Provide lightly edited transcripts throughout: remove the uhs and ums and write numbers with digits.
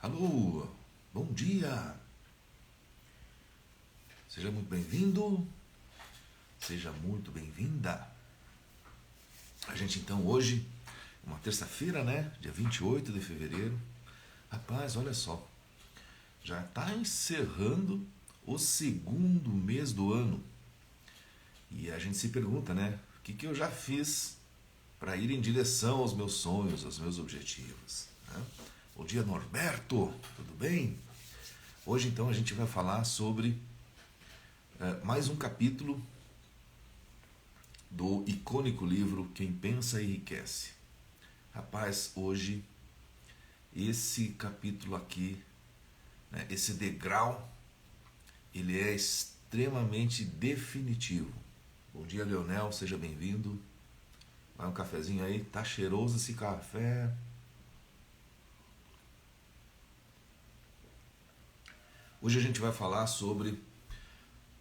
Alô, bom dia, seja muito bem-vindo, seja muito bem-vinda. A gente então hoje, uma terça-feira, né, dia 28 de fevereiro, rapaz, olha só, já está encerrando o segundo mês do ano e a gente se pergunta, né, o que eu já fiz para ir em direção aos meus sonhos, aos meus objetivos, né? Bom dia, Norberto, tudo bem? Hoje então a gente vai falar sobre mais um capítulo do icônico livro Quem Pensa Enriquece. Rapaz, hoje esse capítulo aqui, né, esse degrau, ele é extremamente definitivo. Bom dia, Leonel, seja bem-vindo. Vai um cafezinho aí, tá cheiroso esse café. Hoje a gente vai falar sobre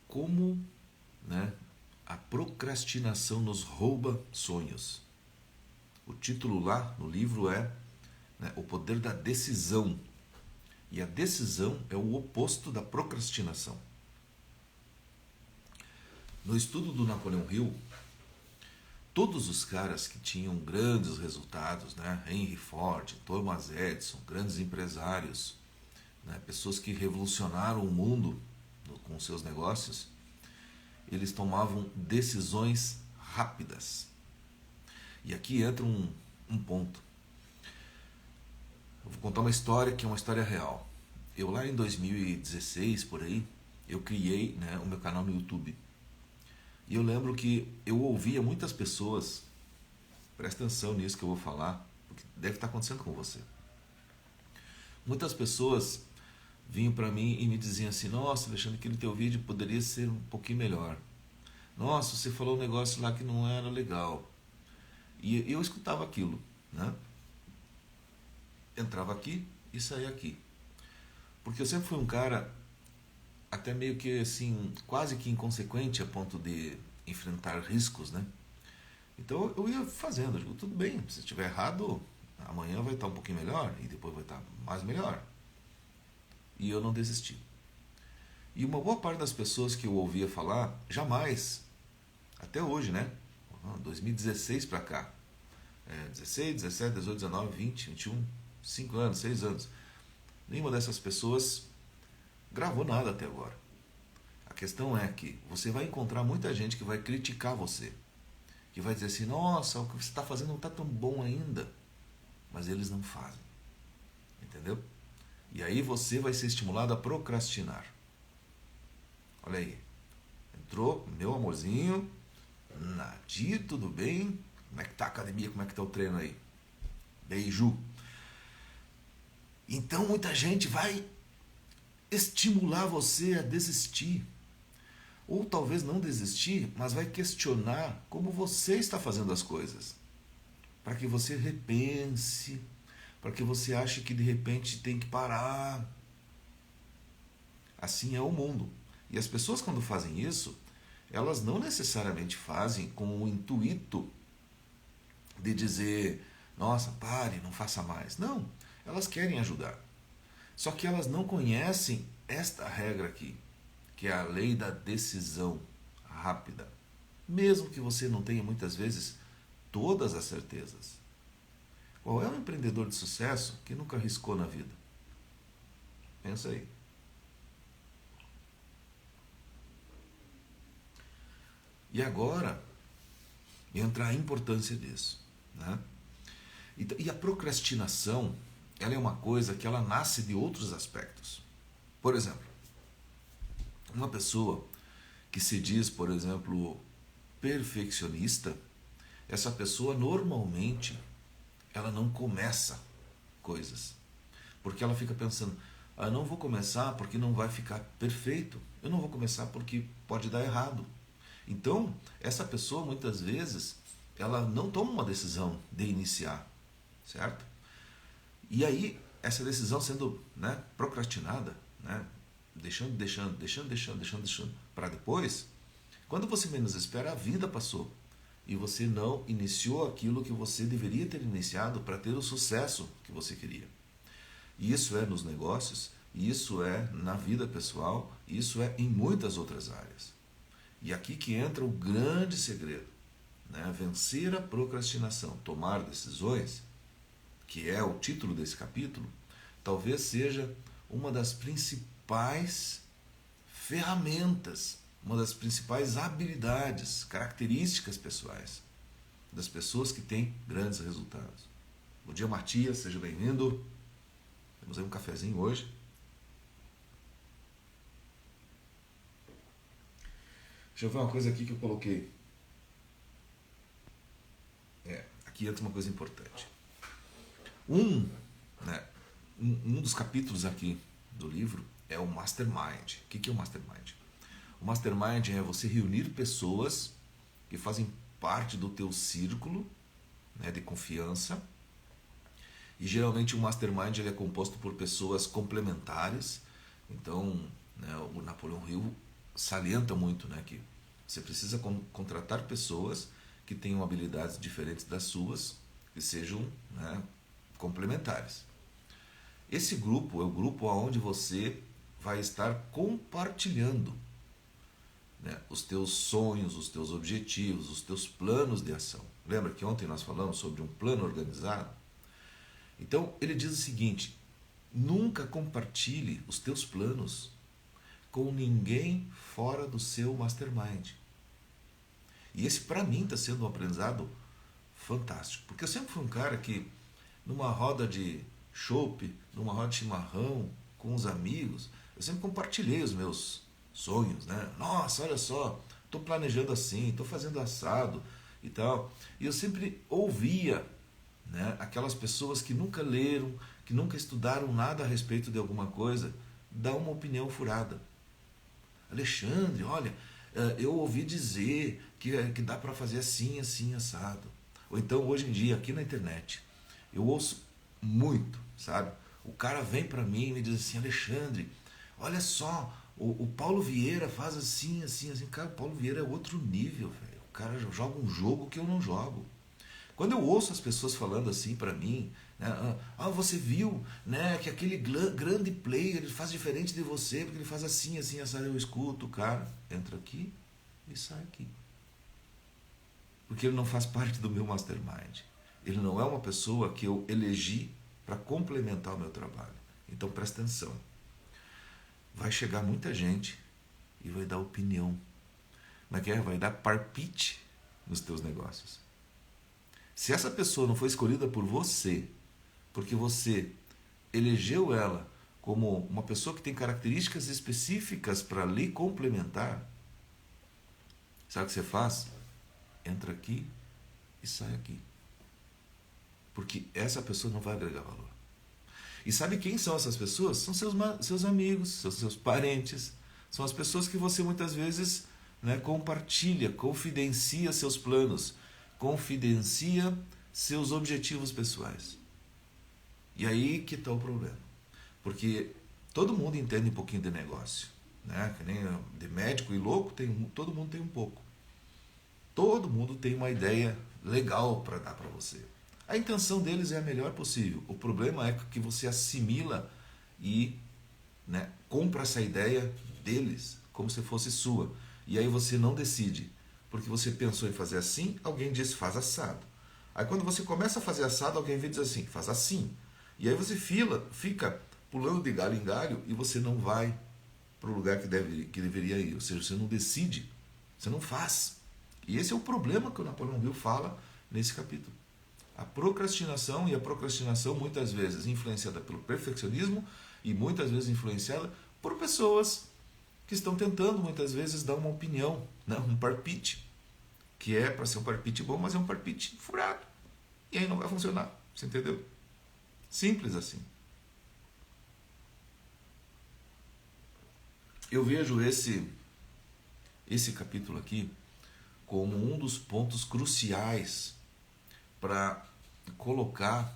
como, né, a procrastinação nos rouba sonhos. O título lá no livro é, né, O Poder da Decisão. E a decisão é o oposto da procrastinação. No estudo do Napoleão Hill, todos os caras que tinham grandes resultados, né, Henry Ford, Thomas Edison, grandes empresários, né, pessoas que revolucionaram o mundo com seus negócios, eles tomavam decisões rápidas. E aqui entra um ponto. Eu vou contar uma história que é uma história real. Eu lá em 2016, por aí, eu criei, né, o meu canal no YouTube. E eu lembro que eu ouvia muitas pessoas, presta atenção nisso que eu vou falar, porque deve estar acontecendo com você. Muitas pessoas vinham para mim e me diziam assim: nossa, Alexandre, aquele teu vídeo poderia ser um pouquinho melhor. Nossa, você falou um negócio lá que não era legal. E eu escutava aquilo, né? Entrava aqui e saía aqui. Porque eu sempre fui um cara até meio que assim, quase que inconsequente a ponto de enfrentar riscos, né? Então eu ia fazendo, eu digo, tudo bem, se estiver errado, amanhã vai estar um pouquinho melhor e depois vai estar mais melhor. E eu não desisti. E uma boa parte das pessoas que eu ouvia falar, jamais, até hoje, né? 2016 pra cá, 16, 17, 18, 19, 20, 21, 5 anos, 6 anos. Nenhuma dessas pessoas gravou nada até agora. A questão é que você vai encontrar muita gente que vai criticar você, que vai dizer assim: nossa, o que você está fazendo não está tão bom ainda. Mas eles não fazem. Entendeu? E aí você vai ser estimulado a procrastinar. Olha aí. Entrou meu amorzinho. Nadir, tudo bem? Como é que tá a academia? Como é que tá o treino aí? Beijo. Então muita gente vai estimular você a desistir. Ou talvez não desistir, mas vai questionar como você está fazendo as coisas. Para que você repense, para que você ache que de repente tem que parar. Assim é o mundo. E as pessoas, quando fazem isso, elas não necessariamente fazem com o intuito de dizer: nossa, pare, não faça mais. Não, elas querem ajudar. Só que elas não conhecem esta regra aqui, que é a lei da decisão rápida. Mesmo que você não tenha muitas vezes todas as certezas. Qual é o empreendedor de sucesso que nunca arriscou na vida? Pensa aí. E agora entra a importância disso, né? E a procrastinação, ela é uma coisa que ela nasce de outros aspectos. Por exemplo, uma pessoa que se diz, por exemplo, perfeccionista, essa pessoa normalmente ela não começa coisas, porque ela fica pensando: eu não vou começar porque não vai ficar perfeito, eu não vou começar porque pode dar errado. Então, essa pessoa muitas vezes ela não toma uma decisão de iniciar, certo? E aí, essa decisão sendo, né, procrastinada, né, deixando, para depois, quando você menos espera, a vida passou. E você não iniciou aquilo que você deveria ter iniciado para ter o sucesso que você queria. E isso é nos negócios, isso é na vida pessoal, isso é em muitas outras áreas. E aqui que entra o grande segredo, né? Vencer a procrastinação, tomar decisões, que é o título desse capítulo, talvez seja uma das principais ferramentas, uma das principais habilidades, características pessoais das pessoas que têm grandes resultados. Bom dia, Matias, seja bem-vindo. Temos aí um cafezinho hoje. Deixa eu ver uma coisa aqui que eu coloquei. Aqui entra uma coisa importante. Um dos capítulos aqui do livro é o Mastermind. O que é o Mastermind? O Mastermind é você reunir pessoas que fazem parte do teu círculo, né, de confiança. E geralmente o Mastermind ele é composto por pessoas complementares. Então, né, o Napoleão Hill salienta muito, né, que você precisa contratar pessoas que tenham habilidades diferentes das suas, que sejam, né, complementares. Esse grupo é o grupo onde você vai estar compartilhando, né, os teus sonhos, os teus objetivos, os teus planos de ação. Lembra que ontem nós falamos sobre um plano organizado? Então ele diz o seguinte: nunca compartilhe os teus planos com ninguém fora do seu mastermind. E esse para mim está sendo um aprendizado fantástico, porque eu sempre fui um cara que numa roda de chopp, numa roda de chimarrão com os amigos, eu sempre compartilhei os meus sonhos, né? Nossa, olha só, estou planejando assim, estou fazendo assado e tal. E eu sempre ouvia, né, aquelas pessoas que nunca leram, que nunca estudaram nada a respeito de alguma coisa, dar uma opinião furada. Alexandre, olha, eu ouvi dizer que dá para fazer assim, assim, assado. Ou então, hoje em dia, aqui na internet, eu ouço muito, sabe? O cara vem para mim e me diz assim: Alexandre, olha só, o Paulo Vieira faz assim, assim, assim. Cara, o Paulo Vieira é outro nível, velho. O cara joga um jogo que eu não jogo. Quando eu ouço as pessoas falando assim para mim, né, você viu, né, que aquele grande player ele faz diferente de você, porque ele faz assim, assim, assim. Eu escuto o cara, entra aqui e sai aqui. Porque ele não faz parte do meu mastermind. Ele não é uma pessoa que eu elegi para complementar o meu trabalho. Então presta atenção. Vai chegar muita gente e vai dar opinião. Mas vai dar palpite nos teus negócios. Se essa pessoa não foi escolhida por você, porque você elegeu ela como uma pessoa que tem características específicas para lhe complementar, sabe o que você faz? Entra aqui e sai aqui. Porque essa pessoa não vai agregar valor. E sabe quem são essas pessoas? São seus amigos, seus parentes. São as pessoas que você muitas vezes, né, compartilha, confidencia seus planos, confidencia seus objetivos pessoais. E aí que está o problema. Porque todo mundo entende um pouquinho de negócio, né? Que nem de médico e louco, todo mundo tem um pouco. Todo mundo tem uma ideia legal para dar para você. A intenção deles é a melhor possível. O problema é que você assimila e, né, compra essa ideia deles como se fosse sua. E aí você não decide. Porque você pensou em fazer assim, alguém disse faz assado. Aí quando você começa a fazer assado, alguém vem dizer assim, faz assim. E aí você fica pulando de galho em galho e você não vai para o lugar que deveria ir. Ou seja, você não decide, você não faz. E esse é o problema que o Napoleão Hill fala nesse capítulo. A procrastinação, e a procrastinação muitas vezes influenciada pelo perfeccionismo e muitas vezes influenciada por pessoas que estão tentando muitas vezes dar uma opinião, né? Um palpite, que é para ser um palpite bom, mas é um palpite furado. E aí não vai funcionar, você entendeu? Simples assim. Eu vejo esse capítulo aqui como um dos pontos cruciais para colocar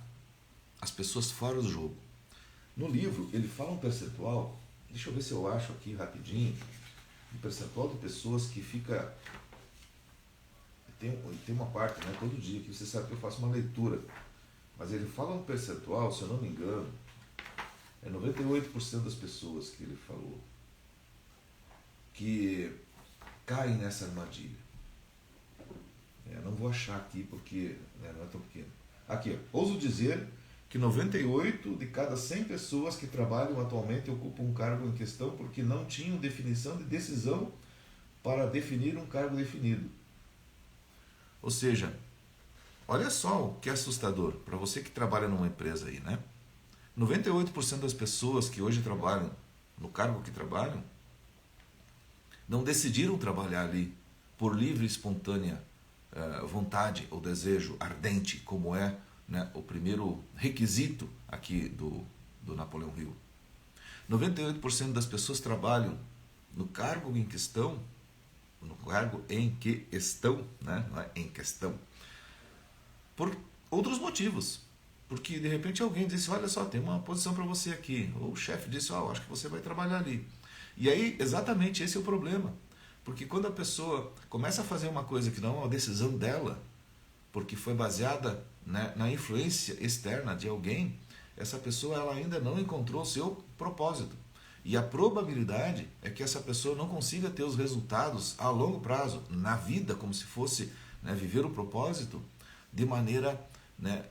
as pessoas fora do jogo. No livro, ele fala um percentual, deixa eu ver se eu acho aqui rapidinho, um percentual de pessoas que fica... Tem uma parte, né, todo dia, que você sabe que eu faço uma leitura, mas ele fala um percentual, se eu não me engano, É 98% das pessoas que ele falou que caem nessa armadilha. Não vou achar aqui porque não é tão pequeno. Aqui, ó, ouso dizer que 98 de cada 100 pessoas que trabalham atualmente ocupam um cargo em questão porque não tinham definição de decisão para definir um cargo definido. Ou seja, olha só o que é assustador para você que trabalha numa empresa aí, né? 98% das pessoas que hoje trabalham no cargo que trabalham não decidiram trabalhar ali por livre e espontânea vontade ou desejo ardente, como é, né, o primeiro requisito aqui do Napoleão Hill. 98% das pessoas trabalham no cargo em questão, né, não é em questão, por outros motivos. Porque de repente alguém disse, olha só, tem uma posição para você aqui. Ou o chefe disse, acho que você vai trabalhar ali. E aí, exatamente esse é o problema. Porque quando a pessoa começa a fazer uma coisa que não é uma decisão dela, porque foi baseada, né, na influência externa de alguém, essa pessoa ela ainda não encontrou o seu propósito. E a probabilidade é que essa pessoa não consiga ter os resultados a longo prazo, na vida, como se fosse, né, viver o propósito de maneira, né,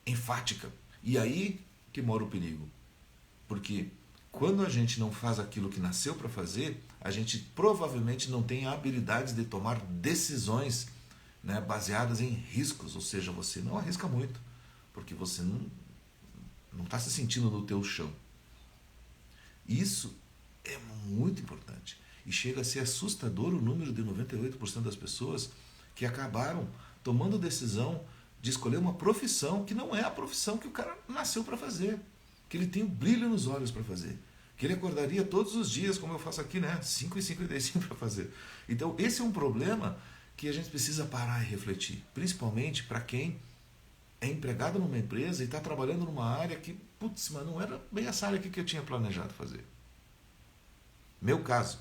enfática. E aí que mora o perigo. Porque quando a gente não faz aquilo que nasceu para fazer, a gente provavelmente não tem a habilidade de tomar decisões, né, baseadas em riscos. Ou seja, você não arrisca muito, porque você não está se sentindo no teu chão. Isso é muito importante. E chega a ser assustador o número de 98% das pessoas que acabaram tomando decisão de escolher uma profissão que não é a profissão que o cara nasceu para fazer, que ele tem o brilho nos olhos para fazer, que ele acordaria todos os dias, como eu faço aqui, né, 5h55 para fazer. Então esse é um problema que a gente precisa parar e refletir, principalmente para quem é empregado numa empresa e está trabalhando numa área que, putz, mas não era bem essa área que eu tinha planejado fazer. Meu caso,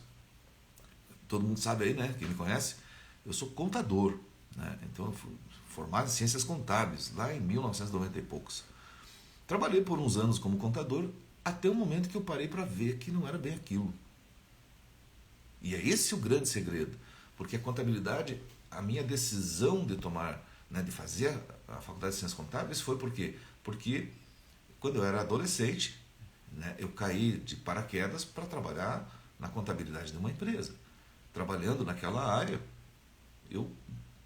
todo mundo sabe aí, né, quem me conhece, eu sou contador, né, então eu fui formado em ciências contábeis, lá em 1990 e poucos. Trabalhei por uns anos como contador, até o momento que eu parei para ver que não era bem aquilo. E é esse o grande segredo, porque a contabilidade, a minha decisão de tomar, né, de fazer a faculdade de ciências contábeis foi por quê? Porque quando eu era adolescente, né, eu caí de paraquedas para trabalhar na contabilidade de uma empresa. Trabalhando naquela área, eu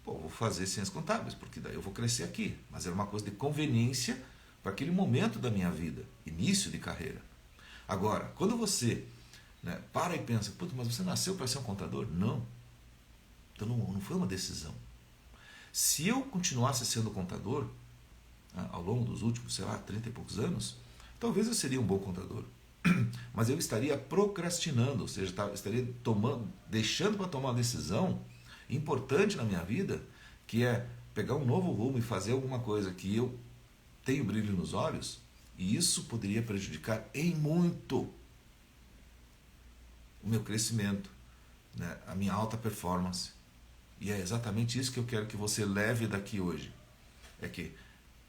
vou fazer ciências contábeis, porque daí eu vou crescer aqui. Mas era uma coisa de conveniência para aquele momento da minha vida, início de carreira. Agora, quando você, né, para e pensa, mas você nasceu para ser um contador? Não. Então não foi uma decisão. Se eu continuasse sendo contador, né, ao longo dos últimos, 30 e poucos anos, talvez eu seria um bom contador. Mas eu estaria procrastinando, ou seja, estaria deixando para tomar uma decisão importante na minha vida, que é pegar um novo rumo e fazer alguma coisa que eu tenho brilho nos olhos, e isso poderia prejudicar em muito o meu crescimento, né, a minha alta performance. E é exatamente isso que eu quero que você leve daqui hoje. É que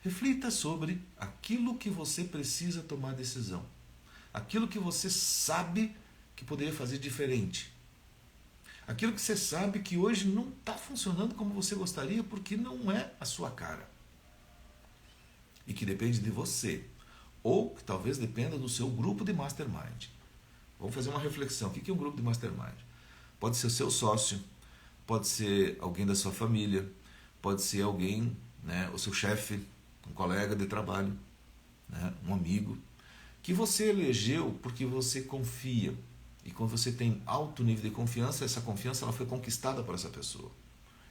reflita sobre aquilo que você precisa tomar decisão. Aquilo que você sabe que poderia fazer diferente. Aquilo que você sabe que hoje não está funcionando como você gostaria porque não é a sua cara. E que depende de você. Ou que talvez dependa do seu grupo de mastermind. Vamos fazer uma reflexão. O que é um grupo de mastermind? Pode ser o seu sócio, pode ser alguém da sua família, pode ser alguém, né, o seu chefe, um colega de trabalho, né, um amigo, que você elegeu porque você confia. E quando você tem alto nível de confiança, essa confiança ela foi conquistada por essa pessoa.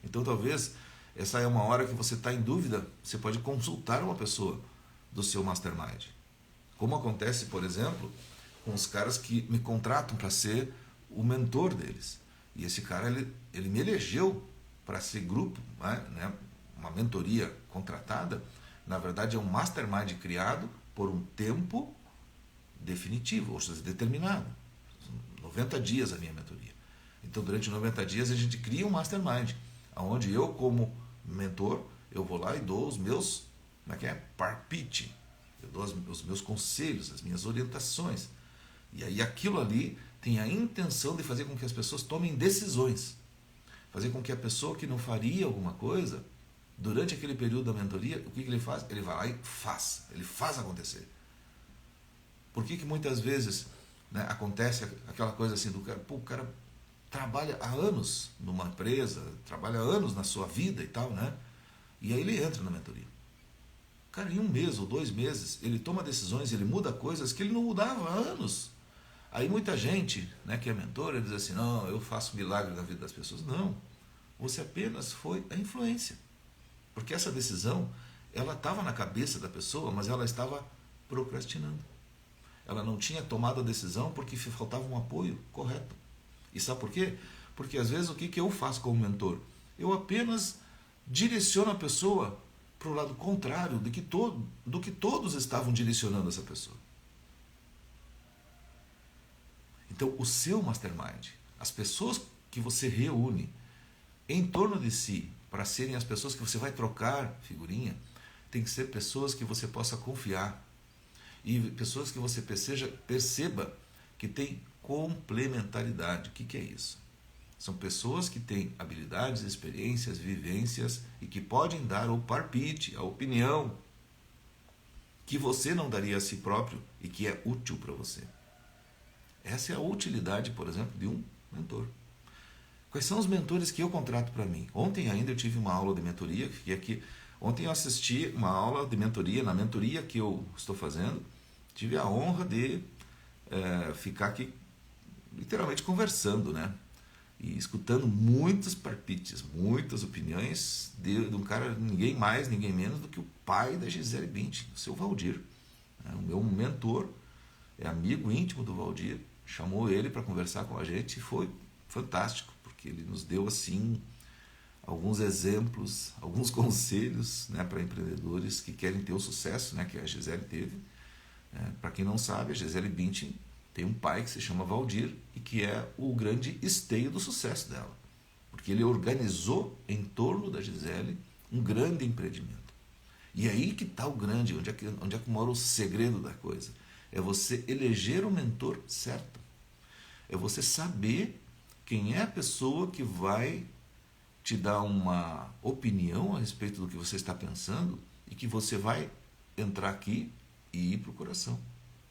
Então talvez essa é uma hora que você está em dúvida, você pode consultar uma pessoa do seu mastermind. Como acontece, por exemplo, com os caras que me contratam para ser o mentor deles. E esse cara, ele me elegeu para ser grupo, né, uma mentoria contratada. Na verdade é um mastermind criado por um tempo definitivo, ou seja, determinado. 90 dias a minha mentoria. Então durante 90 dias a gente cria um mastermind, onde eu como mentor, eu vou lá e dou os meus, palpite. Eu dou os meus conselhos, as minhas orientações. E aí aquilo ali tem a intenção de fazer com que as pessoas tomem decisões. Fazer com que a pessoa que não faria alguma coisa, durante aquele período da mentoria, o que ele faz? Ele vai lá e faz. Ele faz acontecer. Por que muitas vezes, né, acontece aquela coisa assim do cara, o cara trabalha há anos numa empresa, trabalha há anos na sua vida e tal, né? E aí ele entra na mentoria. Cara, em 1 mês ou 2 meses, ele toma decisões, ele muda coisas que ele não mudava há anos. Aí muita gente, né, que é mentora, diz assim, não, eu faço milagre na vida das pessoas. Não, você apenas foi a influência. Porque essa decisão, ela estava na cabeça da pessoa, mas ela estava procrastinando. Ela não tinha tomado a decisão porque faltava um apoio correto. E sabe por quê? Porque às vezes o que eu faço como mentor? Eu apenas direciono a pessoa para o lado contrário do que todos estavam direcionando essa pessoa. Então, o seu mastermind, as pessoas que você reúne em torno de si, para serem as pessoas que você vai trocar figurinha, tem que ser pessoas que você possa confiar. E pessoas que você perceba que tem complementaridade. O que é isso? São pessoas que têm habilidades, experiências, vivências e que podem dar o palpite, a opinião que você não daria a si próprio e que é útil para você. Essa é a utilidade, por exemplo, de um mentor. Quais são os mentores que eu contrato para mim? Ontem ainda eu tive uma aula de mentoria, que aqui. Ontem eu assisti uma aula de mentoria, na mentoria que eu estou fazendo, tive a honra de ficar aqui literalmente conversando, né? E escutando muitos palpites, muitas opiniões de um cara, ninguém mais, ninguém menos do que o pai da Gisele Bündchen, o seu Valdir. O meu mentor, é amigo íntimo do Valdir, chamou ele para conversar com a gente e foi fantástico, porque ele nos deu assim alguns exemplos, alguns conselhos, né, para empreendedores que querem ter o sucesso, né, que a Gisele teve. Para quem não sabe, a Gisele Bündchen tem um pai que se chama Valdir e que é o grande esteio do sucesso dela, porque ele organizou em torno da Gisele um grande empreendimento. E aí que está o grande, onde é que mora o segredo da coisa? É você eleger o mentor certo. É você saber quem é a pessoa que vai te dar uma opinião a respeito do que você está pensando e que você vai entrar aqui e ir para o coração.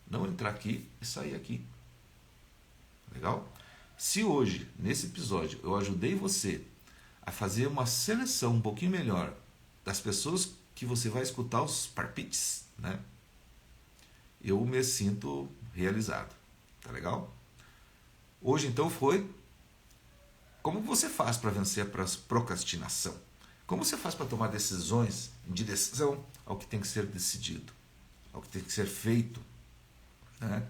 Não entrar aqui e sair aqui. Legal? Se hoje, nesse episódio, eu ajudei você a fazer uma seleção um pouquinho melhor das pessoas que você vai escutar os palpites, né? Eu me sinto realizado. Tá legal? Hoje, então, foi como você faz para vencer a procrastinação? Como você faz para tomar decisões em direção ao que tem que ser decidido, ao que tem que ser feito, né?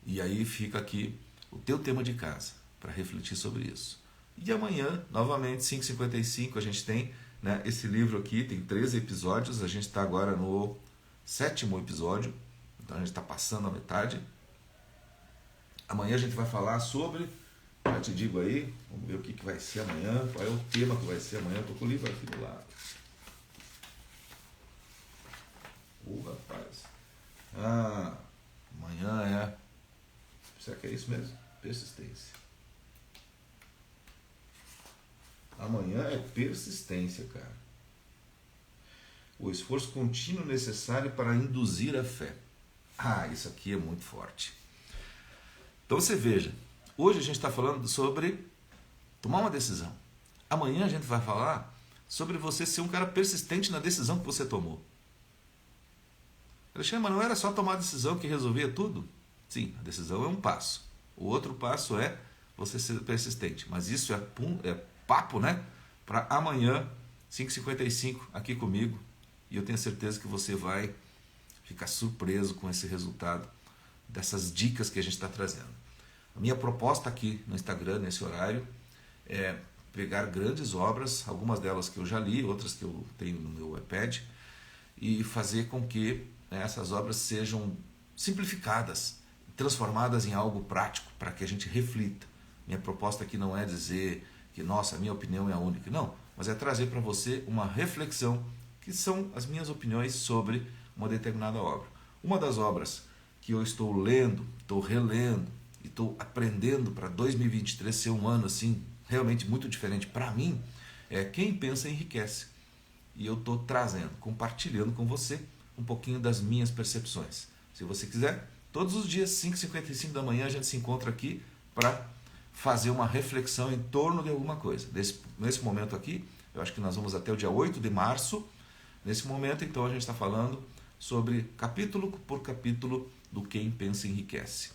E aí fica aqui o teu tema de casa para refletir sobre isso. E amanhã, novamente, 5h55, a gente tem, né, esse livro aqui, tem 13 episódios, a gente está agora no 7º episódio, então a gente está passando a metade. Amanhã a gente vai falar sobre, já te digo aí, vamos ver o que vai ser amanhã, qual é o tema que vai ser amanhã. Estou com o livro aqui do lado. Rapaz. Amanhã é... Será que é isso mesmo? Persistência. Amanhã é persistência, cara. O esforço contínuo necessário para induzir a fé. Isso aqui é muito forte. Então você veja, hoje a gente está falando sobre tomar uma decisão. Amanhã a gente vai falar sobre você ser um cara persistente na decisão que você tomou. Alexandre, mas não era só tomar a decisão que resolvia tudo? Sim, a decisão é um passo. O outro passo é você ser persistente. Mas isso é papo, né? Para amanhã, 5h55, aqui comigo. E eu tenho certeza que você vai ficar surpreso com esse resultado dessas dicas que a gente está trazendo. A minha proposta aqui no Instagram, nesse horário, é pegar grandes obras, algumas delas que eu já li, outras que eu tenho no meu iPad, e fazer com que essas obras sejam simplificadas, transformadas em algo prático, para que a gente reflita. Minha proposta aqui não é dizer que, nossa, a minha opinião é a única, não, mas é trazer para você uma reflexão, que são as minhas opiniões sobre uma determinada obra. Uma das obras que eu estou lendo, estou relendo e estou aprendendo para 2023 ser um ano assim realmente muito diferente para mim, é Quem Pensa Enriquece. E eu estou trazendo, compartilhando com você um pouquinho das minhas percepções. Se você quiser, todos os dias, 5h55 da manhã, a gente se encontra aqui para fazer uma reflexão em torno de alguma coisa. Nesse momento aqui, eu acho que nós vamos até o dia 8 de março. Nesse momento, então, a gente está falando sobre capítulo por capítulo do Quem Pensa Enriquece.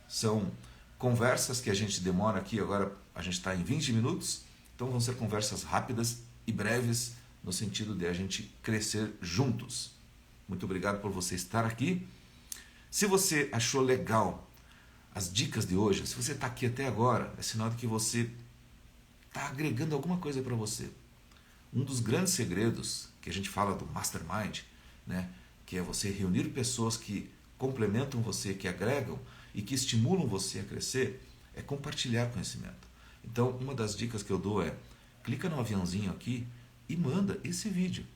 São conversas que a gente demora aqui, agora a gente está em 20 minutos, então vão ser conversas rápidas e breves, no sentido de a gente crescer juntos. Muito obrigado por você estar aqui. Se você achou legal as dicas de hoje, se você está aqui até agora, é sinal de que você está agregando alguma coisa para você. Um dos grandes segredos que a gente fala do Mastermind, né, que é você reunir pessoas que complementam você, que agregam e que estimulam você a crescer, é compartilhar conhecimento. Então, uma das dicas que eu dou é, clica no aviãozinho aqui e manda esse vídeo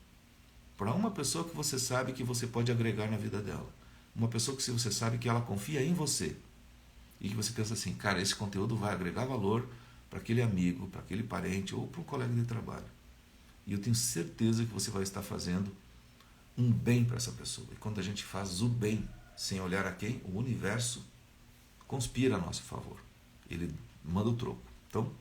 para uma pessoa que você sabe que você pode agregar na vida dela. Uma pessoa que você sabe que ela confia em você. E que você pensa assim, cara, esse conteúdo vai agregar valor para aquele amigo, para aquele parente ou para um colega de trabalho. E eu tenho certeza que você vai estar fazendo um bem para essa pessoa. E quando a gente faz o bem, sem olhar a quem, o universo conspira a nosso favor. Ele manda o troco. Então,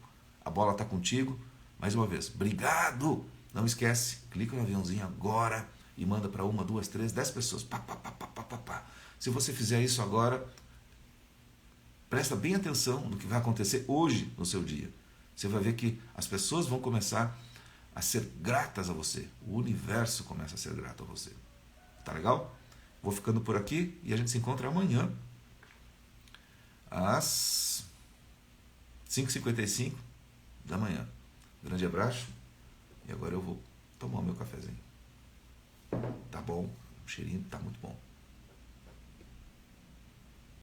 a bola está contigo. Mais uma vez, obrigado! Não esquece, clica no aviãozinho agora e manda para 1, 2, 3, 10 pessoas. Pá, pá, pá, pá, pá, pá, pá. Se você fizer isso agora, presta bem atenção no que vai acontecer hoje no seu dia. Você vai ver que as pessoas vão começar a ser gratas a você. O universo começa a ser grato a você. Tá legal? Vou ficando por aqui e a gente se encontra amanhã às 5h55 da manhã. Grande abraço. E agora eu vou tomar o meu cafezinho. Tá bom, o cheirinho tá muito bom.